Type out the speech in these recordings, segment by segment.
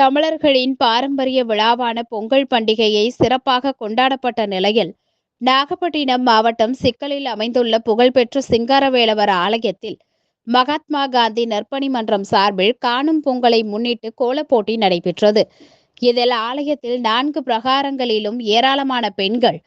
தமிழர்களின் பாரம்பரிய விழாவான பொங்கல் பண்டிகையை சிறப்பாக கொண்டாடப்பட்ட நிலையில், நாகப்பட்டினம் மாவட்டம் சிக்கலில் அமைந்துள்ள புகழ்பெற்ற சிங்காரவேலவர் ஆலயத்தில் மகாத்மா காந்தி நற்பணி மன்றம் சார்பில் காணும் பொங்கலை முன்னிட்டு கோலப்போட்டி நடைபெற்றது. இதில் ஆலயத்தில் 4 பிரகாரங்களிலும் ஏராளமான பெண்கள்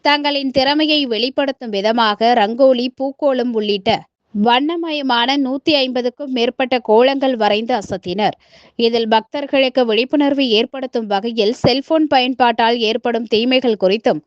தங்களின் திறமையை வெளிப்படுத்தும் விதமாக ரங்கோலி, பூக்கோளம் உள்ளிட்ட வண்ணமயமான 150க்கும் மேற்பட்ட கோலங்கள் வரைந்து அசத்தினர். இதில் பக்தர்களுக்கு விழிப்புணர்வு ஏற்படுத்தும் வகையில் செல்போன் பயன்பாட்டால் ஏற்படும் தீமைகள் குறித்தும்,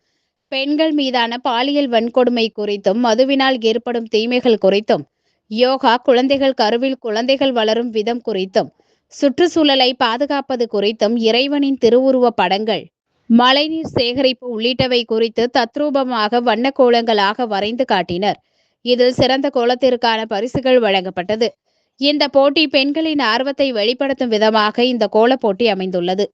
பெண்கள் மீதான பாலியல் வன்கொடுமை குறித்தும், மதுவினால் ஏற்படும் தீமைகள் குறித்தும், யோகா, குழந்தைகள் கருவில் குழந்தைகள் வளரும் விதம் குறித்தும், சுற்றுச்சூழலை பாதுகாப்பது குறித்தும், இறைவனின் திருவுருவ படங்கள், மழைநீர் சேகரிப்பு உள்ளிட்டவை குறித்து தத்ரூபமாக வண்ண கோலங்களாக வரைந்து காட்டினர். இதில் சிறந்த கோலத்திற்கான பரிசுகள் வழங்கப்பட்டது. இந்த போட்டி பெண்களின் ஆர்வத்தை வெளிப்படுத்தும் விதமாக இந்த கோலப்போட்டி அமைந்துள்ளது.